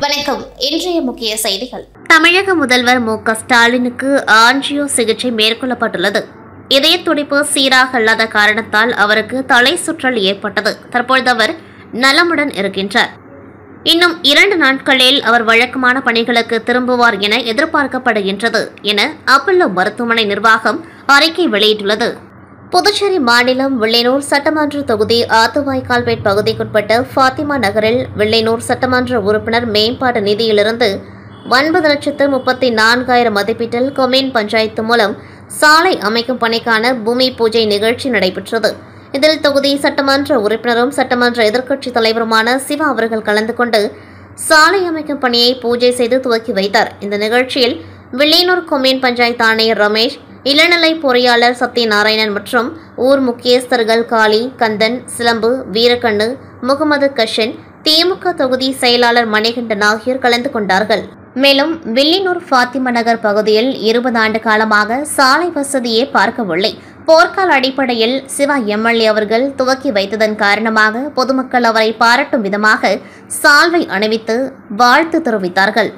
வணக்கம். இன்றைய முக்கிய செய்திகள். தமிழக முதல்வர் மு.க.ஸ்டாலினுக்கு ஆஞ்சியோ சிகிச்சை மேற்கொள்ளப்பட்டுள்ளது. இதய துடிப்பு சீராக அல்லாத காரணத்தால் அவருக்கு தலை சுற்றல் ஏற்பட்டது. தற்பொழுது அவர் நலமுடன் இருக்கின்றார். இன்னும் 2 நாட்களில் அவர் வழக்கமான பணிகளுக்கு திரும்புவார் என எதிர்பார்க்கப்படுகின்றது என அப்பல்லோ மருத்துவமனை நிர்வாகம் அறிக்கை வெளியிட்டுள்ளது. புதுச்சேரி மாநிலம் வில்லியனூர் சட்டமன்ற தொகுதி ஆத்துவாய்க்கால்பேட் பகுதிக்குட்பட்ட ஃபாத்திமா நகரில் வில்லியனூர் சட்டமன்ற உறுப்பினர் மேம்பாட்டு நிதியிலிருந்து 9,34,000 மதிப்பீட்டில் கொம்யூன் பஞ்சாயத்து மூலம் சாலை அமைக்கும் பணிக்கான பூமி பூஜை நிகழ்ச்சி நடைபெற்றது. இதில் தொகுதி சட்டமன்ற உறுப்பினரும் சட்டமன்ற எதிர்க்கட்சித் தலைவருமான சிவா அவர்கள் கலந்து கொண்டு சாலை அமைக்கும் பணியை பூஜை செய்து துவக்கி வைத்தார். இந்த நிகழ்ச்சியில் வில்லியனூர் கொம்யூன் பஞ்சாயத்து ஆணையர் ரமேஷ், இளநிலை பொறியாளர் சத்யநாராயணன் மற்றும் ஊர் முக்கியஸ்தர்கள் காளி, கந்தன், சிலம்பு, வீரக்கண்ணு, முகமது கஷன், திமுக தொகுதி செயலாளர் மணிகண்டன் ஆகியோர் கலந்து கொண்டார்கள். மேலும் வில்லியனூர் ஃபாத்திமா நகர் பகுதியில் 20 ஆண்டு காலமாக சாலை வசதியே பார்க்கவில்லை. போர்க்கால அடிப்படையில் சிவா எம்எல்ஏ அவர்கள் துவக்கி வைத்ததன் காரணமாக பொதுமக்கள் அவரை பாராட்டும் விதமாக சால்வை அணிவித்து வாழ்த்து தெரிவித்தார்கள்.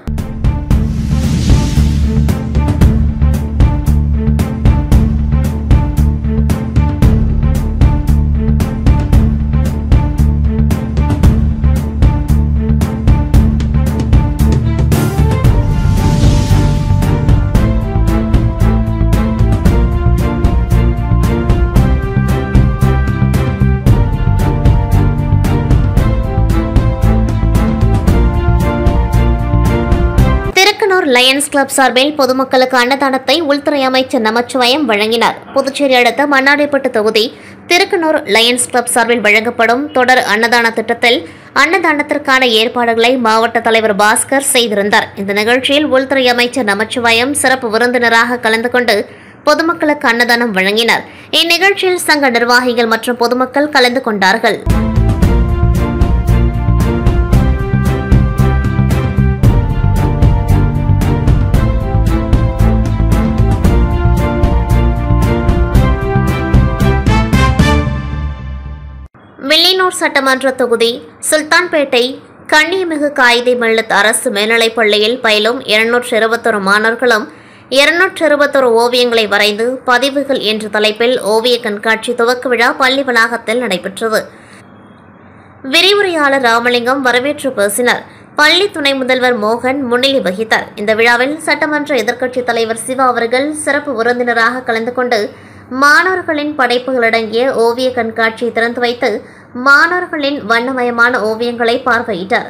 லயன்ஸ் கிளப் சார்பில் பொதுமக்களுக்கு அன்னதானத்தை உள்துறை அமைச்சர் நமச்சிவாயம் வழங்கினார். புதுச்சேரி அடுத்த மண்ணாடிப்பட்டு தொகுதி திருக்கனூர் லயன்ஸ் கிளப் சார்பில் வழங்கப்படும் தொடர் அன்னதான திட்டத்தில் அன்னதானத்திற்கான ஏற்பாடுகளை மாவட்ட தலைவர் பாஸ்கர் செய்திருந்தார். இந்த நிகழ்ச்சியில் உள்துறை அமைச்சர் நமச்சிவாயம் சிறப்பு விருந்தினராக கலந்து கொண்டு பொதுமக்களுக்கு அன்னதானம் வழங்கினார். இந்நிகழ்ச்சியில் சங்க நிர்வாகிகள் மற்றும் பொதுமக்கள் கலந்து கொண்டார்கள். வில்லியனூர் சட்டமன்ற தொகுதி சுல்தான்பேட்டை கண்ணியமிகு காயிதே மில்லத் அரசு மேல்நிலைப் பள்ளியில் பயிலும் 221 மாணவர்களும் 221 ஓவியங்களை வரைந்து பதிவுகள் என்ற தலைப்பில் ஓவிய கண்காட்சி துவக்க விழா பள்ளி வளாகத்தில் நடைபெற்றது. விரிவுரையாளர் ராமலிங்கம் வரவேற்று பேசினார். பள்ளி துணை முதல்வர் மோகன் முன்னிலை வகித்தார். இந்த விழாவில் சட்டமன்ற எதிர்க்கட்சித் தலைவர் சிவா அவர்கள் சிறப்பு விருந்தினராக கலந்து கொண்டு மாணவர்களின் படைப்புகள் அடங்கிய ஓவிய கண்காட்சியை திறந்து வைத்து மாணவர்களின் வண்ணமயமான ஓவியங்களை பார்வையிட்டார்.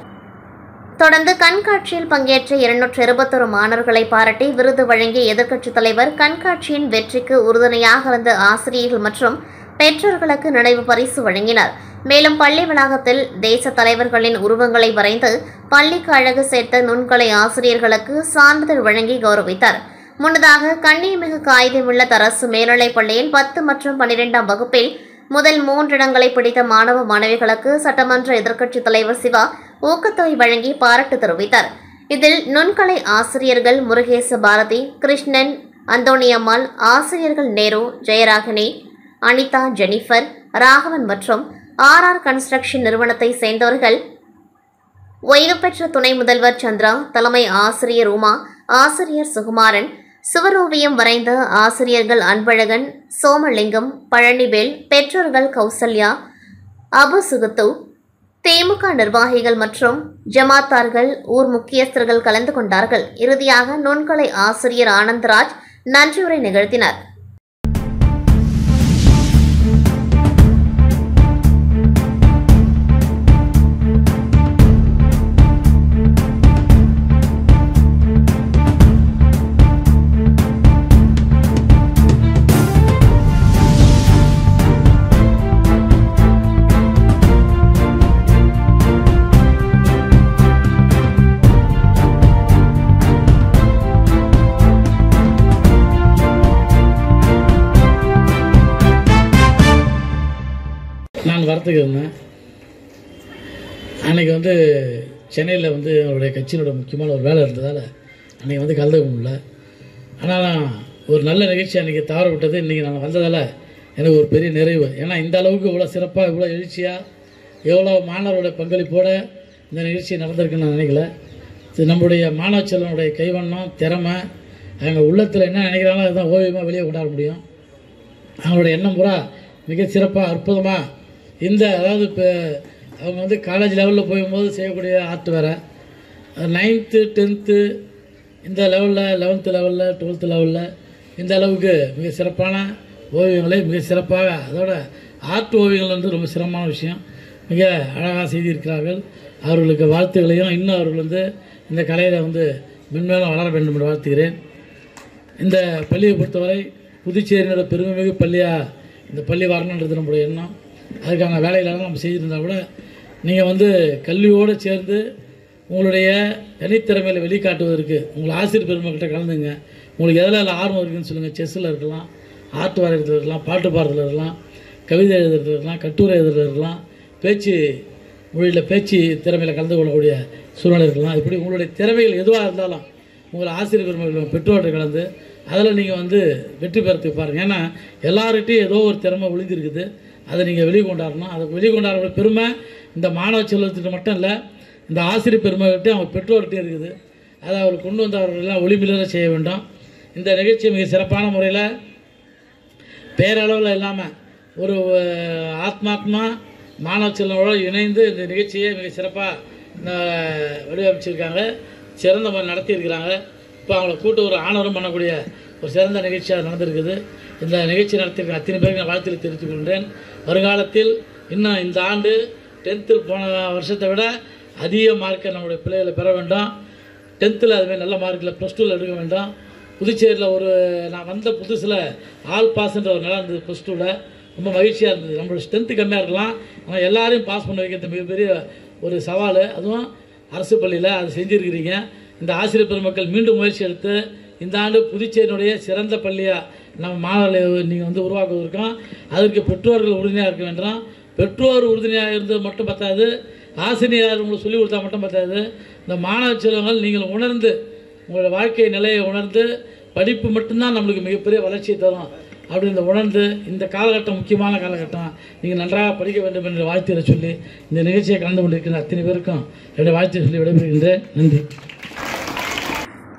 தொடர்ந்து கண்காட்சியில் பங்கேற்ற 221 மாணவர்களை பாராட்டி விருது வழங்கிய எதிர்க்கட்சித் தலைவர் கண்காட்சியின் வெற்றிக்கு உறுதுணையாக இருந்த ஆசிரியர்கள் மற்றும் பெற்றோர்களுக்கு நினைவு பரிசு வழங்கினார். மேலும் பள்ளி வளாகத்தில் தேச தலைவர்களின் உருவங்களை வரைந்து பள்ளிக்கு அழகு சேர்த்த நுண்கலை ஆசிரியர்களுக்கு சான்றிதழ் வழங்கி கௌரவித்தார். முன்னதாக கண்ணியமிகு காயிதே மில்லத் அரசு மேல்நிலைப் பள்ளியில் 10 மற்றும் 12ஆம் வகுப்பில் முதல் 3 இடங்களை பிடித்த மாணவ மாணவிகளுக்கு சட்டமன்ற எதிர்க்கட்சித் தலைவர் சிவா ஊக்கத்தொகை வழங்கி பாராட்டு தெரிவித்தார். இதில் நுண்கலை ஆசிரியர்கள் முருகேச பாரதி, கிருஷ்ணன், அந்தோணியம்மாள், ஆசிரியர்கள் நேரு, ஜெயராகினி, அனிதா, ஜெனிஃபர், ராகவன் மற்றும் RR கன்ஸ்ட்ரக்ஷன் நிறுவனத்தை சேர்ந்தவர்கள், ஓய்வு பெற்ற துணை முதல்வர் சந்திரா, தலைமை ஆசிரியர் உமா, ஆசிரியர் சுகுமாரன், சுவரோவியம் வரைந்த ஆசிரியர்கள் அன்பழகன், சோமலிங்கம், பழனிவேல், பெற்றோர்கள் கௌசல்யா, அபு சுகுத்து, திமுக நிர்வாகிகள் மற்றும் ஜமாத்தார்கள், ஊர் முக்கியஸ்தர்கள் கலந்து கொண்டார்கள். இறுதியாக நுண்கலை ஆசிரியர் ஆனந்தராஜ் நன்றியுரை நிகழ்த்தினார். நான் வரத்துக்கு இருந்தேன். அன்றைக்கி சென்னையில் அவருடைய கட்சியினோட முக்கியமான ஒரு வேலை இருந்ததால் அன்றைக்கி கலந்துக்க முடியல. ஆனால் ஒரு நல்ல நிகழ்ச்சி அன்றைக்கி தவற விட்டது. இன்றைக்கி நான் வந்ததால் எனக்கு ஒரு பெரிய நிறைவு. ஏன்னா இந்த அளவுக்கு இவ்வளோ சிறப்பாக இவ்வளோ எழுச்சியாக எவ்வளோ மாணவருடைய பங்களிப்போடு இந்த நிகழ்ச்சி நடந்திருக்குன்னு நான் நினைக்கல. நம்முடைய மாணவ செல்வனுடைய கைவண்ணம் திறமை அவங்க உள்ளத்தில் என்ன நினைக்கிறாங்களோ அதுதான் ஓவியமாக வெளியே கொண்டாட முடியும். அவங்களுடைய எண்ணம் பூரா மிக சிறப்பாக அற்புதமாக அதாவது இப்போ அவங்க வந்து காலேஜ் லெவலில் போகும்போது செய்யக்கூடிய ஆர்ட் வேறு, 9th 10th இந்த லெவலில் 11th லெவலில் 12th லெவலில் இந்த அளவுக்கு மிக சிறப்பான ஓவியங்களை மிக சிறப்பாக அதோட ஆர்ட் ஓவியங்கள் வந்து ரொம்ப சிரமமான விஷயம், மிக அழகாக செய்திருக்கிறார்கள். அவர்களுக்கு வாழ்த்துக்களையும் இன்னும் அவர்கள் வந்து இந்த கலையில் வந்து மென்மேலும் வளர வேண்டும் என்று வாழ்த்துகிறேன். இந்த பள்ளியை பொறுத்தவரை புதுச்சேரியோட பெருமைமிகு பள்ளியாக இந்த பள்ளி வரணுன்றது நம்முடைய எண்ணம். அதுக்கான வேலைகளெல்லாம் நம்ம செய்திருந்தால் கூட நீங்கள் வந்து கல்வியோடு சேர்ந்து உங்களுடைய தனித்திறமையில் வெளிக்காட்டுவதற்கு உங்கள் ஆசிரியர் பெருமைக்கிட்ட கலந்துங்க. உங்களுக்கு எதில் ஆர்வம் இருக்குதுன்னு சொல்லுங்கள். செஸ்ஸில் இருக்கலாம், ஆர்ட் வரைகிறதுல இருக்கலாம், பாட்டு பாடுறதுல இருக்கலாம், கவிதை எழுதுறதுல இருக்கலாம், கட்டுரை எழுதுறதுல இருக்கலாம், பேச்சு மொழியில் பேச்சு திறமையில் கலந்து கொள்ளக்கூடிய சூழ்நிலை இருக்கலாம். இப்படி உங்களுடைய திறமைகள் எதுவாக இருந்தாலும் உங்கள் ஆசிரியர் பெருமைகள் பெற்றோர்கிட்ட கலந்து அதில் நீங்கள் வந்து வெற்றி பெறத்துக்கு பாருங்கள். ஏன்னா எல்லார்கிட்டையும் ஏதோ ஒரு திறமை ஒளிந்திருக்குது, அதை நீங்கள் வெளிக்கொண்டாடணும். அதை வெளிக்கொண்டாடுற பெருமை இந்த மாணவ செல்வத்திட்ட மட்டும் இல்லை, இந்த ஆசிரியர் பெருமைகிட்டே அவங்க பெற்றோர்கிட்டையும் இருக்குது. அதை அவர் கொண்டு வந்து அவர்களெல்லாம் ஒளிமில்ல செய்ய வேண்டும். இந்த நிகழ்ச்சி மிக சிறப்பான முறையில் பேரளவில் இல்லாமல் ஒரு ஆத்மாத்மா மாணவ செல்வங்களோடு இணைந்து இந்த நிகழ்ச்சியை மிக சிறப்பாக வடிவமைச்சிருக்காங்க, சிறந்த மாதிரி நடத்தியிருக்கிறாங்க. இப்போ அவங்கள கூட்டு ஒரு ஆணவரும் பண்ணக்கூடிய ஒரு சிறந்த நிகழ்ச்சியாக நடந்திருக்குது. இந்த நிகழ்ச்சி நடத்தியிருக்க அத்தனை பேருக்கு நான் வாழ்த்துக்களை தெரிவித்துக் கொள்கிறேன். வருங்காலத்தில் இன்னும் இந்த ஆண்டு 10th போன வருஷத்தை விட அதிக மார்க்கை நம்முடைய பிள்ளைகளை பெற வேண்டும். 10th அதுமாதிரி நல்ல மார்க்கில் +2 எடுக்க வேண்டும். புதுச்சேரியில் நான் வந்த புதுசில் ஆல் பாஸ்ன்ற ஒரு நிலம் இருந்தது. +2 ரொம்ப மகிழ்ச்சியாக இருந்தது. நம்மளோட ஸ்ட்ரென்த்து கம்மியாக இருக்கலாம், ஆனால் எல்லாரையும் பாஸ் பண்ண வைக்கிறது மிகப்பெரிய ஒரு சவால். அதுவும் அரசு பள்ளியில் அது செஞ்சுருக்கிறீங்க. இந்த ஆசிரியர் பெருமக்கள் மீண்டும் முயற்சி எடுத்து இந்த ஆண்டு புதுச்சேரியினுடைய சிறந்த பள்ளியாக நம்ம மாணவர்களை நீங்கள் வந்து உருவாக்குவதற்கும் அதற்கு பெற்றோர்கள் உறுதுணையாக இருக்க வேண்டும். பெற்றோர் உறுதுணையாக இருந்தது மட்டும் பத்தாது, ஆசிரியர் உங்களுக்கு சொல்லிக் கொடுத்தா மட்டும் பத்தாது. இந்த மாணவ செல்வங்கள் நீங்கள் உணர்ந்து உங்களோட வாழ்க்கை நிலையை உணர்ந்து படிப்பு மட்டும்தான் நம்மளுக்கு மிகப்பெரிய வளர்ச்சியை தரும் அப்படின்னு உணர்ந்து இந்த காலகட்டம் முக்கியமான காலகட்டம், நீங்கள் நன்றாக படிக்க வேண்டும் என்ற வாழ்த்துக்களை சொல்லி இந்த நிகழ்ச்சியை கலந்து கொண்டிருக்கிற அத்தனை பேருக்கும் என்னுடைய வாழ்த்துக்களை சொல்லி விடைபெறுகின்றேன். நன்றி.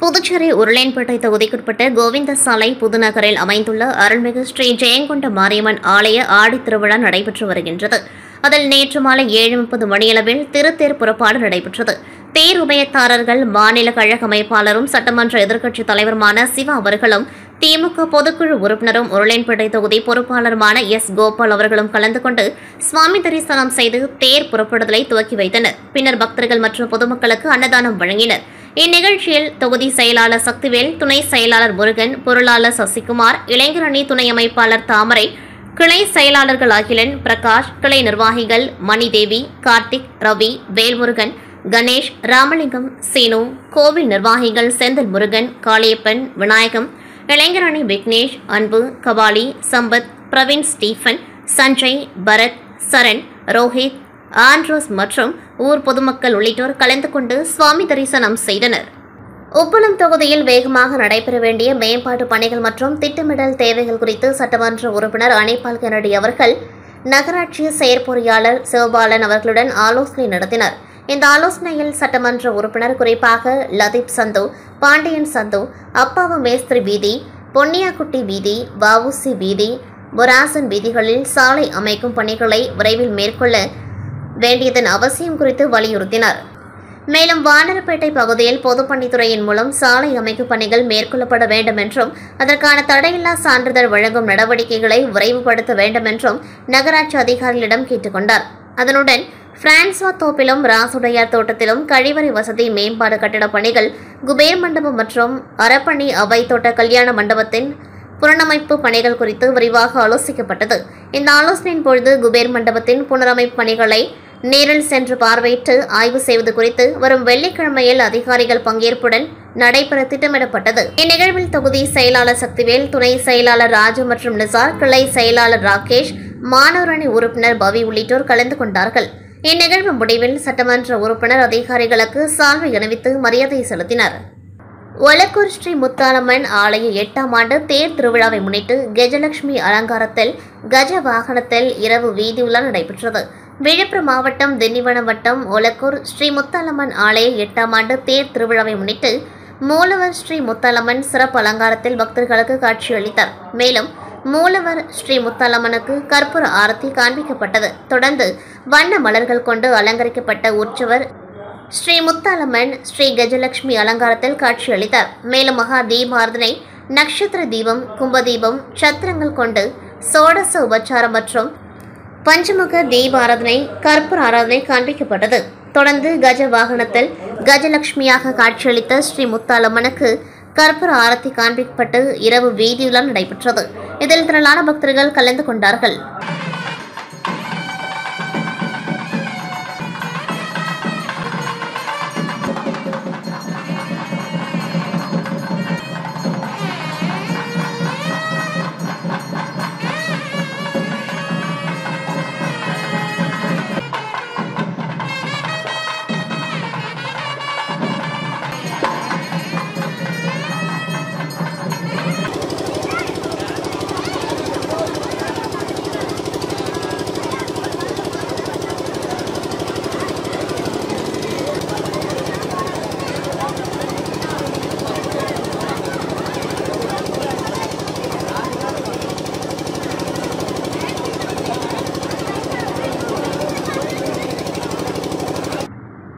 புதுச்சேரி உருளையன்பேட்டை தொகுதிக்குட்பட்ட கோவிந்தசாலை புதுநகரில் அமைந்துள்ள அருள்மிகு ஸ்ரீ ஜெயங்கொண்ட மாரியம்மன் ஆலய ஆடி திருவிழா நடைபெற்று வருகின்றது. அதில் நேற்று மாலை 7:30 மணியளவில் திருத்தேர் புறப்பாடு நடைபெற்றது. தேர் உபயத்தாரர்கள் மாநில கழக அமைப்பாளரும் சட்டமன்ற எதிர்க்கட்சித் தலைவருமான சிவா அவர்களும் திமுக பொதுக்குழு உறுப்பினரும் உருளையன்பேட்டை தொகுதி பொறுப்பாளருமான எஸ். கோபால் அவர்களும் கலந்து கொண்டு சுவாமி தரிசனம் செய்து தேர் புறப்படுதலை துவக்கி வைத்தனர். பின்னர் பக்தர்கள் மற்றும் பொதுமக்களுக்கு அன்னதானம் வழங்கினர். இந்நிகழ்ச்சியில் தொகுதி செயலாளர் சக்திவேல், துணை செயலாளர் முருகன், பொருளாளர் சசிகுமார், இளைஞரணி துணை அமைப்பாளர் தாமரை, கிளை செயலாளர்கள் அகிலன், பிரகாஷ், கிளை நிர்வாகிகள் மணிதேவி, கார்த்திக், ரவி, வேல்முருகன், கணேஷ், ராமலிங்கம், சீனு, கோவில் நிர்வாகிகள் செந்தில் முருகன், காளியப்பன், விநாயகம், இளைஞரணி விக்னேஷ், அன்பு, கபாலி, சம்பத், பிரவீன், ஸ்டீஃபன், சஞ்சய், பரத், சரண், ரோஹித், ஆண்ட்ரோஸ் மற்றும் ஊர் பொதுமக்கள் உள்ளிட்டோர் கலந்து கொண்டு சுவாமி தரிசனம் செய்தனர். உப்பளம் தொகுதியில் வேகமாக நடைபெற வேண்டிய மேம்பாட்டு பணிகள் மற்றும் திட்டமிடல் தேவைகள் குறித்து சட்டமன்ற உறுப்பினர் அனிபால் கென்னடி அவர்கள் நகராட்சி செயற்பொறியாளர் சிவபாலன் அவர்களுடன் ஆலோசனை நடத்தினர். இந்த ஆலோசனையில் சட்டமன்ற உறுப்பினர் குறிப்பாக லதீப் சந்து, பாண்டியன் சந்து, அப்பாவு மேஸ்திரி வீதி, பொன்னியாக்குட்டி வீதி, வஉசி வீதி, பொராசன் வீதிகளில் சாலை அமைக்கும் பணிகளை விரைவில் மேற்கொள்ள வேண்டியதன் அவசியம் குறித்து வலியுறுத்தினார். மேலும் வானரப்பேட்டை பகுதியில் பொதுப்பணித்துறையின் மூலம் சாலை அமைக்கும் பணிகள் மேற்கொள்ளப்பட வேண்டும் என்றும் அதற்கான தடையில்லா சான்றிதழ் வழங்கும் நடவடிக்கைகளை விரைவுபடுத்த வேண்டும் என்றும் நகராட்சி அதிகாரிகளிடம் கேட்டுக் கொண்டார். அதனுடன் பிரான்சுவா தோப்பிலும் ராசுடையார் தோட்டத்திலும் கழிவறை வசதி மேம்பாடு கட்டிடப் பணிகள், குபேர் மண்டபம் மற்றும் அரப்பணி அவை தோட்ட கல்யாண மண்டபத்தின் புனரமைப்பு பணிகள் குறித்து விரிவாக ஆலோசிக்கப்பட்டது. இந்த ஆலோசனையின் பொழுது குபேர் மண்டபத்தின் புனரமைப்பு பணிகளை நேரில் சென்று பார்வையிட்டு ஆய்வு செய்வது குறித்து வரும் வெள்ளிக்கிழமையில் அதிகாரிகள் பங்கேற்புடன் நடைபெற திட்டமிடப்பட்டது. இந்நிகழ்வில் தொகுதி செயலாளர் சக்திவேல், துணை செயலாளர் ராஜு மற்றும் நிசார், கிளை செயலாளர் ராகேஷ், மாணவரணி உறுப்பினர் பவி உள்ளிட்டோர் கலந்து கொண்டார்கள். இந்நிகழ்வு முடிவில் சட்டமன்ற உறுப்பினர் அதிகாரிகளுக்கு சால்வை அணிவித்து மரியாதை செலுத்தினர். ஒலக்கூர் ஸ்ரீ முத்தாலம்மன் ஆலய 8ஆம் ஆண்டு தேர் திருவிழாவை முன்னிட்டு கஜலட்சுமி அலங்காரத்தில் கஜ வாகனத்தில் இரவு வீதி உலா நடைபெற்றது. விழுப்புரம் மாவட்டம் திண்டிவனம் வட்டம் ஒலக்கூர் ஸ்ரீ முத்தாலம்மன் ஆலய 8ஆம் ஆண்டு தேர் திருவிழாவை முன்னிட்டு மூலவர் ஸ்ரீ முத்தாலம்மன் சிறப்பு அலங்காரத்தில் பக்தர்களுக்கு காட்சியளித்தார். மேலும் மூலவர் ஸ்ரீ முத்தாலம்மனுக்கு கற்பூர ஆரத்தி காண்பிக்கப்பட்டது. தொடர்ந்து வண்ண மலர்கள் கொண்டு அலங்கரிக்கப்பட்ட உற்சவர் ஸ்ரீ முத்தாலம்மன் ஸ்ரீ கஜலட்சுமி அலங்காரத்தில் காட்சியளித்தார். மேலும் மகா தீபாராதனை, நட்சத்திர தீபம், கும்பதீபம், சத்திரங்கள் கொண்டு சோடச உபச்சாரம் மற்றும் பஞ்சமுக தீபாராதனை, கற்பூர ஆராதனை காண்பிக்கப்பட்டது. தொடர்ந்து கஜ வாகனத்தில் கஜலட்சுமியாக காட்சியளித்த ஸ்ரீ முத்தாலம்மனுக்கு கற்பூர ஆரத்தி காண்பிக்கப்பட்டு இரவு வீதியுலா நடைபெற்றது. இதில் திரளான பக்தர்கள் கலந்து கொண்டார்கள்.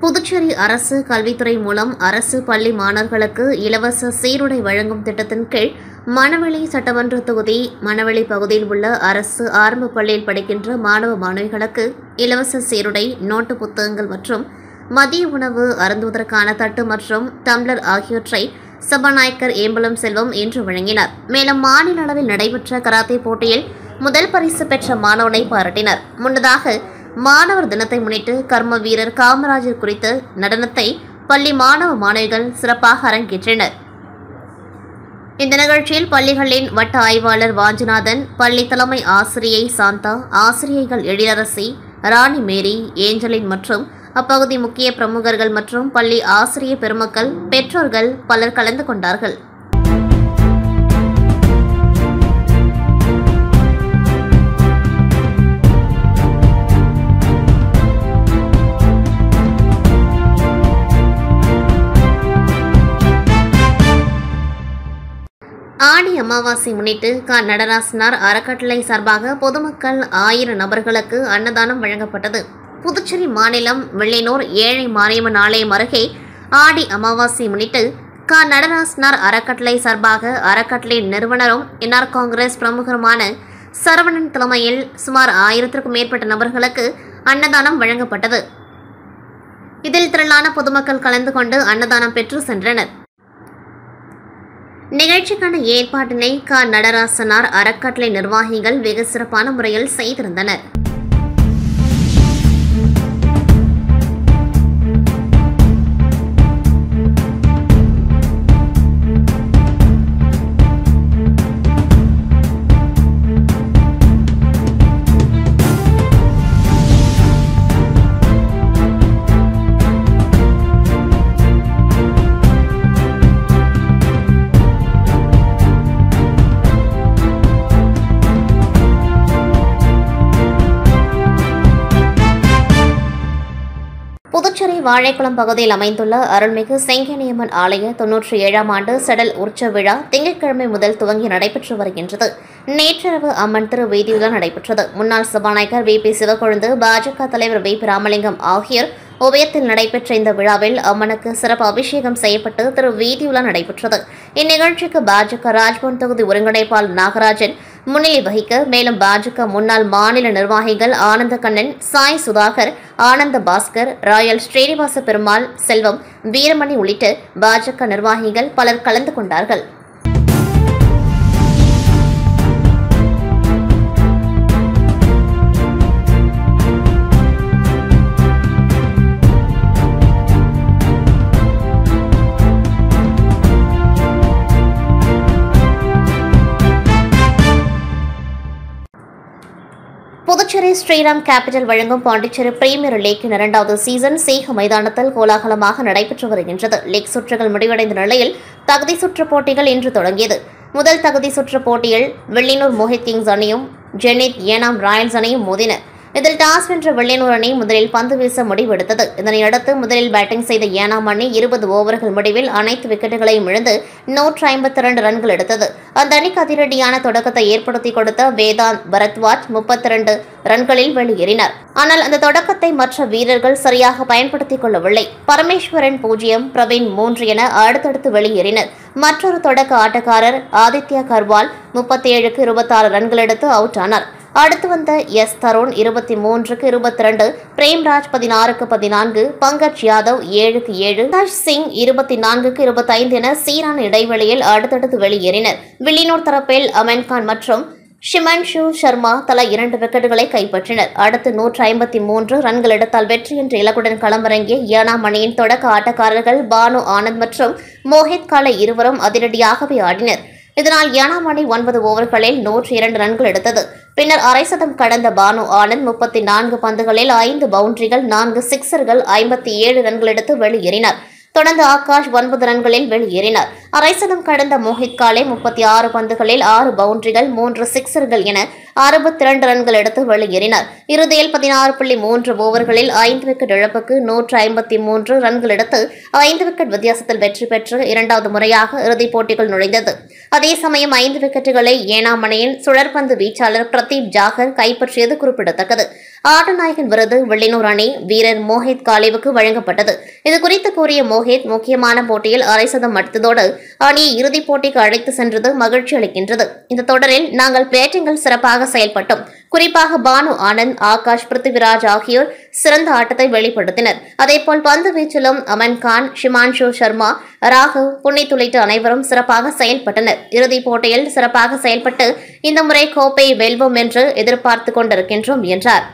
புதுச்சேரி அரசு கல்வித்துறை மூலம் அரசு பள்ளி மாணவர்களுக்கு இலவச சீருடை வழங்கும் திட்டத்தின் கீழ் மணவெளி சட்டமன்ற தொகுதி மணவெளி பகுதியில் உள்ள அரசு ஆரம்ப பள்ளியில் படிக்கின்ற மாணவ மாணவிகளுக்கு இலவச சீருடை, நோட்டு புத்தகங்கள் மற்றும் மதிய உணவு அருந்துவதற்கான தட்டு மற்றும் டம்ளர் ஆகியவற்றை சபாநாயகர் ஏம்பலம் செல்வம் இன்று வழங்கினார். மேலும் மாநில அளவில் நடைபெற்ற கராத்தே போட்டியில் முதல் பரிசு பெற்ற மாணவனை பாராட்டினார். முன்னதாக மாணவர் தினத்தை முன்னிட்டு கர்ம வீரர் காமராஜர் குறித்த நடனத்தை பள்ளி மாணவ மாணவிகள் சிறப்பாக அரங்கேற்றனர். இந்த நிகழ்ச்சியில் பள்ளிகளின் வட்ட ஆய்வாளர் வாஞ்சிநாதன், பள்ளி தலைமை ஆசிரியை சாந்தா, ஆசிரியைகள் எழிலரசி, ராணி மேரி, ஏஞ்சலின் மற்றும் அப்பகுதி முக்கிய பிரமுகர்கள் மற்றும் பள்ளி ஆசிரிய பெருமக்கள், பெற்றோர்கள் பலர் கலந்து கொண்டார்கள். ஆடி அமாவாசை முன்னிட்டு நடராசனார் அறக்கட்டளை சார்பாக பொதுமக்கள் 1000 நபர்களுக்கு அன்னதானம் வழங்கப்பட்டது. புதுச்சேரி மாநிலம் வெள்ளையனூர் ஏழை மாரியம்மன் ஆலயம் அருகே ஆடி அமாவாசை முன்னிட்டு நடராசனார் அறக்கட்டளை சார்பாக அறக்கட்டளை நிறுவனரும் என்ஆர் காங்கிரஸ் பிரமுகருமான சரவணன் தலைமையில் சுமார் 1000க்கும் மேற்பட்ட நபர்களுக்கு அன்னதானம் வழங்கப்பட்டது. இதில் திரளான பொதுமக்கள் கலந்து கொண்டு அன்னதானம் பெற்று சென்றனர். நிகழ்ச்சிக்கான ஏற்பாட்டினை நடராசனார் அறக்கட்டளை நிர்வாகிகள் வெகு சிறப்பான முறையில் செய்திருந்தனர். புதுச்சேரி வாழைக்குளம் பகுதியில் அமைந்துள்ள அருள்மிகு செங்கனியம்மன் ஆலய 97ஆம் ஆண்டு செடல் உற்சவ விழா திங்கட்கிழமை முதல் துவங்கி நடைபெற்று வருகின்றது. நேற்றிரவு அம்மன் திரு வீதியுலா நடைபெற்றது. முன்னாள் சபாநாயகர் VP சிவக்கொழுந்து, பாஜக தலைவர் VP ராமலிங்கம் ஆகியோர் உபயத்தில் நடைபெற்ற இந்த விழாவில் அம்மனுக்கு சிறப்பு அபிஷேகம் செய்யப்பட்டு திரு வீதியுலா நடைபெற்றது. இந்நிகழ்ச்சிக்கு பாஜக ராஜ்பவன் தொகுதி ஒருங்கிணைப்பாளர் நாகராஜன் முன்னிலை வகிக்க, மேலும் பாஜக முன்னாள் மாநில நிர்வாகிகள் ஆனந்த கண்ணன், சாய் சுதாகர், ஆனந்த பாஸ்கர், ராயல் ஸ்ரீனிவாச பெருமாள், செல்வம், வீரமணி உள்ளிட்ட பாஜக நிர்வாகிகள் பலர் கலந்து கொண்டார்கள். புதுச்சேரி ஸ்ரீராம் கேபிட்டல் வழங்கும் பாண்டிச்சேரி பிரீமியர் லீக்கின் 2வது சீசன் சேக மைதானத்தில் கோலாகலமாக நடைபெற்று வருகின்றது. லீக் சுற்றுகள் முடிவடைந்த நிலையில் தகுதி சுற்று போட்டிகள் இன்று தொடங்கியது. முதல் தகுதி சுற்று போட்டியில் வெள்ளினூர் மோஹித் கிங்ஸ் அணியும் ஜெனித் ஏனாம் ராயல்ஸ் அணியும் மோதின. இதில் டாஸ் வென்ற வில்லியனூர் அணி முதலில் பந்து வீச முடிவெடுத்தது. இதனையடுத்து முதலில் பேட்டிங் செய்த ஏனாம் அணி 20 ஓவர்கள் முடிவில் அனைத்து விக்கெட்டுகளையும் இழந்து 152 ரன்கள் எடுத்தது. அந்த அணிக்கு அதிரடியான தொடக்கத்தை ஏற்படுத்தி கொடுத்த வேதாந்த் பரத்வாஜ் 32 ரன்களில் வெளியேறினார். ஆனால் அந்த தொடக்கத்தை மற்ற வீரர்கள் சரியாக பயன்படுத்திக் கொள்ளவில்லை. பரமேஸ்வரன் 0, பிரவீன் 3 என அடுத்தடுத்து வெளியேறினர். மற்றொரு தொடக்க ஆட்டக்காரர் ஆதித்யா கர்வால் 37க்கு 26 ரன்கள் எடுத்து அவுட் ஆனார். அடுத்து வந்த எஸ் தருண் 23க்கு 22, பிரேம்ராஜ் 16க்கு 14, பங்கஜ் யாதவ் 7க்கு 7, ஹர்ஷ் சிங் 24க்கு 25 என சீரான இடைவெளியில் அடுத்தடுத்து வெளியேறினர். வில்லியனூர் தரப்பில் அமன்கான் மற்றும் ஷிமான்ஷு சர்மா தலா 2 விக்கெட்டுகளை கைப்பற்றினர். அடுத்து 153 ரன்கள் எடுத்தால் வெற்றி என்ற இலக்குடன் களமிறங்கிய ஏனாம் அணியின் தொடக்க ஆட்டக்காரர்கள் பானு ஆனந்த் மற்றும் மோஹித் காலே இருவரும் அதிரடியாகவே ஆடினர். இதனால் ஏனாம் அணி 9 ஓவர்களில் 102 ரன்கள் எடுத்தது. பின்னர் அரை சதம் கடந்த பானு ஆனந்த் 34 பந்துகளில் 5 பவுண்டரிகள், 4 சிக்சர்கள், 57 ரன்கள் எடுத்து வெளியேறினார். தொடர்ந்து ஆகாஷ் 9 ரன்களில் வெளியேறினார். அரை சதம் கடந்த மோஹித் காலே 36 பந்துகளில் 6 பவுண்டரிகள், 3 சிக்சர்கள் என 62 ரன்கள் எடுத்து வெளியேறினார். இறுதியில் 16.3 ஓவர்களில் 5 விக்கெட் இழப்புக்கு 153 ரன்கள் எடுத்து 5 விக்கெட் வித்தியாசத்தில் வெற்றி பெற்று இரண்டாவது முறையாக இறுதிப் போட்டிகள் நுழைந்தது. அதே சமயம் 5 விக்கெட்டுகளை ஏனாம் அணியின் சுழற்பந்து வீச்சாளர் பிரதீப் ஜாகர் கைப்பற்றியது குறிப்பிடத்தக்கது. ஆட்டநாயகன் விருது வில்லியனூர் அணி வீரர் மோஹித் காலேவுக்கு வழங்கப்பட்டது. இதுகுறித்து கூறிய மோஹித், முக்கியமான போட்டியில் அரை சதம் அடித்ததோடு அணியை இறுதிப் போட்டிக்கு அழைத்து சென்றது மகிழ்ச்சி அளிக்கின்றது. இந்த தொடரில் நாங்கள் பேட்டிங்கில் சிறப்பாக செயல்பட்டோம். குறிப்பாக பானு ஆனந்த், ஆகாஷ், பிருத்திவிராஜ் ஆகியோர் சிறந்த ஆட்டத்தை வெளிப்படுத்தினர். அதேபோல் பந்து வீச்சிலும் அமன்கான், ஷிமான்ஷு சர்மா, ராகவ், புனித் உள்ளிட்ட அனைவரும் சிறப்பாக செயல்பட்டனர். இறுதிப் போட்டியில் சிறப்பாக செயல்பட்டு இந்த முறை கோப்பையை வெல்வோம் என்று எதிர்பார்த்து கொண்டிருக்கின்றோம் என்றார்.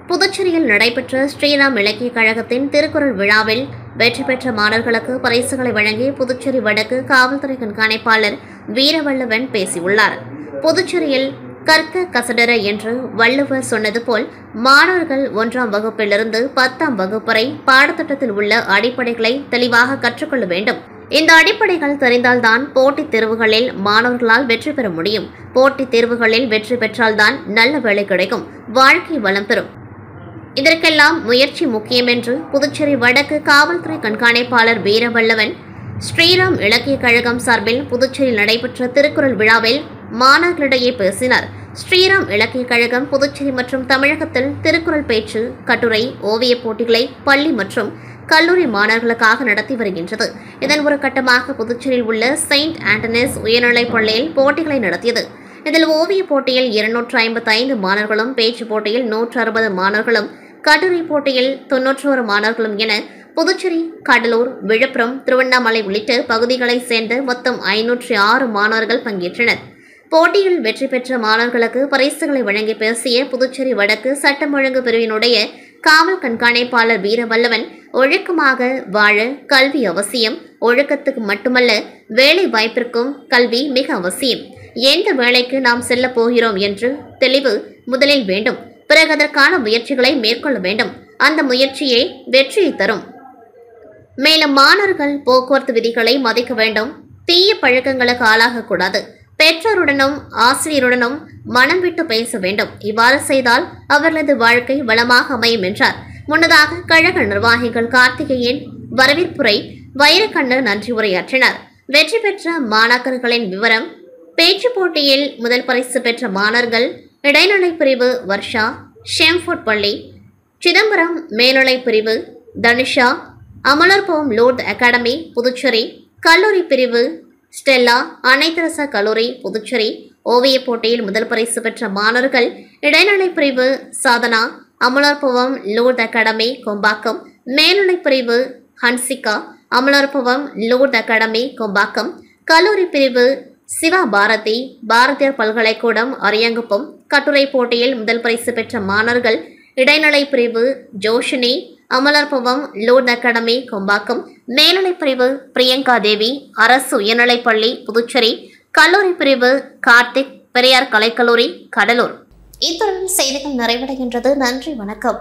புதுச்சேரியில் நடைபெற்ற ஸ்ரீராம் இலக்கிய கழகத்தின் திருக்குறள் விழாவில் வெற்றி பெற்ற மாணவர்களுக்கு பரிசுகளை வழங்கி புதுச்சேரி வடக்கு காவல்துறை கண்காணிப்பாளர் வீரவல்லவன் பேசியுள்ளார். புதுச்சேரியில் கற்க கசடர என்று வள்ளுவர் சொன்னது போல் மாணவர்கள் 1ஆம் வகுப்பிலிருந்து 10ஆம் வகுப்பு வரை பாடத்திட்டத்தில் உள்ள அடிப்படைகளை தெளிவாக கற்றுக்கொள்ள வேண்டும். இந்த அடிப்படைகள் தெரிந்தால்தான் போட்டித் தேர்வுகளில் மாணவர்களால் வெற்றி பெற முடியும். போட்டித் தேர்வுகளில் வெற்றி பெற்றால்தான் நல்ல வேலை கிடைக்கும், வாழ்க்கை வளம் பெறும். இதற்கெல்லாம் முயற்சி முக்கியம் என்று புதுச்சேரி வடக்கு காவல்துறை கண்காணிப்பாளர் வீரவல்லவன் ஸ்ரீராம் இலக்கிய கழகம் சார்பில் புதுச்சேரியில் நடைபெற்ற திருக்குறள் விழாவில் மாணவர்களிடையே பேசினார். ஸ்ரீராம் இலக்கிய கழகம் புதுச்சேரி மற்றும் தமிழகத்தில் திருக்குறள் பேச்சு, கட்டுரை, ஓவியப் போட்டிகளை பள்ளி மற்றும் கல்லூரி மாணவர்களுக்காக நடத்தி வருகின்றது. இதன் ஒரு கட்டமாக புதுச்சேரியில் உள்ள செயின்ட் ஆண்டனிஸ் உயர்நிலைப் பள்ளியில் போட்டிகளை நடத்தியது. இதில் ஓவியப் போட்டியில் 255 மாணவர்களும், பேச்சு போட்டியில் 160 மாணவர்களும், கட்டுரை போட்டியில் 91 மாணவர்களும் என புதுச்சேரி, கடலூர், விழுப்புரம், திருவண்ணாமலை உள்ளிட்ட பகுதிகளைச் சேர்ந்த மொத்தம் 506 மாணவர்கள் பங்கேற்றனர். போட்டியில் வெற்றி பெற்ற மாணவர்களுக்கு பரிசுகளை வழங்கி பேசிய புதுச்சேரி வடக்கு சட்டம் ஒழுங்கு பிரிவினுடைய காவல் கண்காணிப்பாளர் வீரவல்லவன், ஒழுக்கமாக வாழ கல்வி அவசியம். ஒழுக்கத்துக்கு மட்டுமல்ல, வேலை வாய்ப்பிற்கும் கல்வி மிக அவசியம். எந்த வேலைக்கு நாம் செல்ல போகிறோம் என்று தெளிவு முதலில் வேண்டும். பிறகு அதற்கான முயற்சிகளை மேற்கொள்ள வேண்டும். அந்த முயற்சியே வெற்றியை தரும். மேலும் மாணவர்கள் போக்குவரத்து விதிகளை மதிக்க வேண்டும். தீய பழக்கங்களுக்கு ஆளாகக்கூடாது. பெற்றோருடனும் ஆசிரியருடனும் மனம் விட்டு பேச வேண்டும். இவ்வாறு செய்தால் அவர்களது வாழ்க்கை வளமாக அமையும் என்றார். முன்னதாக கழக நிர்வாகிகள் கார்த்திகேயன், வரவேற்புரை, வைரக்கண்ணு நன்றி உரையாற்றினார். வெற்றி பெற்ற மாணாக்கர்களின் விவரம்: பேச்சு போட்டியில் முதல் பரிசு பெற்ற மாணவர்கள் இடைநிலை பிரிவு வர்ஷா, ஷேம்ஃபோர்ட் பள்ளி, சிதம்பரம் மேல்நிலை பிரிவு தனுஷா, அமலர்பவம் லோர்த் அகாடமி புதுச்சேரி, கல்லூரி பிரிவு ஸ்டெல்லா, அனைத்தரசா கல்லூரி புதுச்சேரி. ஓவியப் போட்டியில் முதல் பரிசு பெற்ற மாணவர்கள் இடைநிலை பிரிவு சாதனா, அமலர்பவம் லோர்த் அகாடமி கொம்பாக்கம், மேல்நிலை பிரிவு ஹன்சிகா, அமலர்பவம் லோர்த் அகாடமி கொம்பாக்கம், கல்லூரி பிரிவு சிவா பாரதி, பாரதியார் பல்கலைக்கூடம் அரியாங்குப்பம். கட்டுரை போட்டியில் முதல் பரிசு பெற்ற மாணவர்கள் இடைநிலை பிரிவு ஜோஷினி, அமலர்பவம் லோர்த் அகாடமி கொம்பாக்கம், மேல்நிலை பிரிவு பிரியங்கா தேவி, அரசு உயர்நிலைப்பள்ளி புதுச்சேரி, கல்லூரி பிரிவு கார்த்திக், பெரியார் கலைக்கல்லூரி கடலூர். இத்துடன் செய்திகள் நிறைவடைகின்றது. நன்றி, வணக்கம்.